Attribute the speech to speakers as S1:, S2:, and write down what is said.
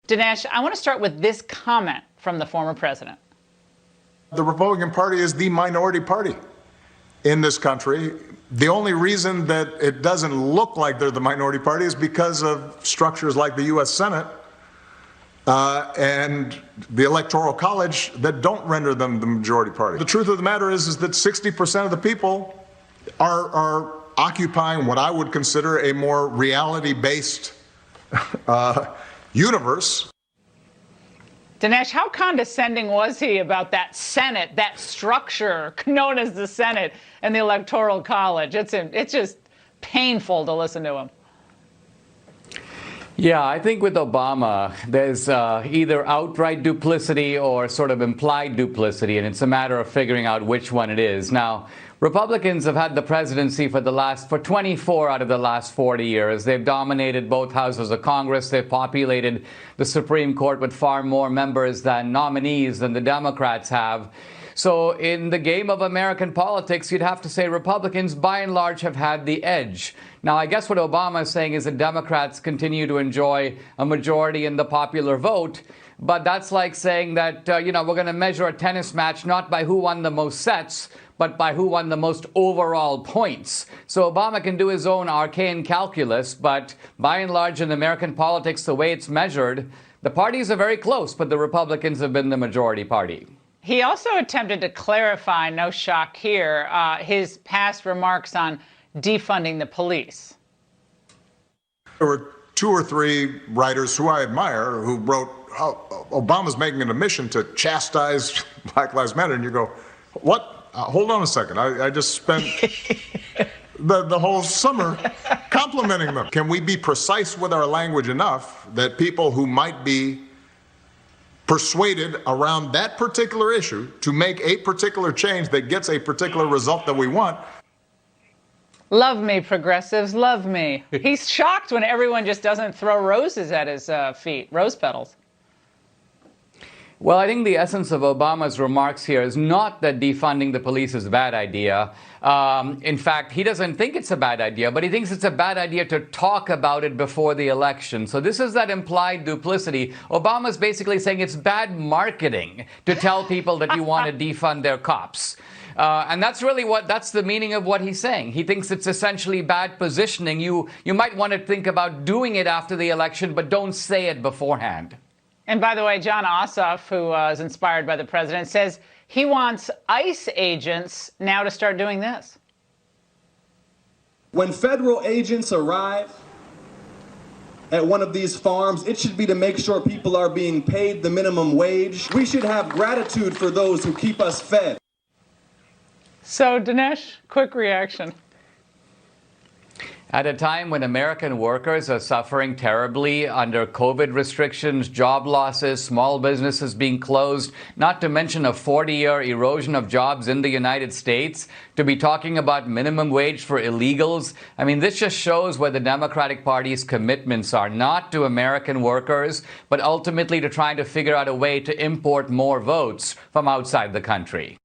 S1: Dinesh, I want to start with this comment from the former president.
S2: The Republican Party is the minority party in this country. The only reason that it doesn't look like they're the minority party is because of structures like the U.S. Senate and the Electoral College that don't render them the majority party. The truth of the matter is that 60% of the people are occupying what I would consider a more reality-based universe.
S1: Dinesh, how condescending was he about that Senate, that structure known as the Senate and the Electoral College? It's just painful to listen to him.
S3: Yeah, I think with Obama, there's either outright duplicity or sort of implied duplicity, and it's a matter of figuring out which one it is. Now, Republicans have had the presidency for 24 out of the last 40 years. They've dominated both houses of Congress. They've populated the Supreme Court with far more members than nominees than the Democrats have. So in the game of American politics, you'd have to say Republicans, by and large, have had the edge. Now, I guess what Obama is saying is that Democrats continue to enjoy a majority in the popular vote. But that's like saying that, we're going to measure a tennis match not by who won the most sets, but by who won the most overall points. So Obama can do his own arcane calculus, but by and large in American politics, the way it's measured, the parties are very close, but the Republicans have been the majority party.
S1: He also attempted to clarify, no shock here, his past remarks on defunding the police.
S2: There were 2 or 3 writers who I admire who wrote, Obama's making an admission to chastise Black Lives Matter, and you go, what? Hold on a second. I just spent the whole summer complimenting them. Can we be precise with our language enough that people who might be persuaded around that particular issue to make a particular change that gets a particular result that we want?
S1: Love me, progressives, love me. He's shocked when everyone just doesn't throw roses at his feet, rose petals.
S3: Well, I think the essence of Obama's remarks here is not that defunding the police is a bad idea. In fact, he doesn't think it's a bad idea, but he thinks it's a bad idea to talk about it before the election. So this is that implied duplicity. Obama's basically saying it's bad marketing to tell people that you want to defund their cops. And that's really that's the meaning of what he's saying. He thinks it's essentially bad positioning. You might want to think about doing it after the election, but don't say it beforehand.
S1: And by the way, John Ossoff, who is inspired by the president, says he wants ICE agents now to start doing this.
S4: When federal agents arrive at one of these farms, it should be to make sure people are being paid the minimum wage. We should have gratitude for those who keep us fed.
S1: So, Dinesh, quick reaction.
S3: At a time when American workers are suffering terribly under COVID restrictions, job losses, small businesses being closed, not to mention a 40-year erosion of jobs in the United States, to be talking about minimum wage for illegals, I mean, this just shows where the Democratic Party's commitments are, not to American workers, but ultimately to trying to figure out a way to import more votes from outside the country.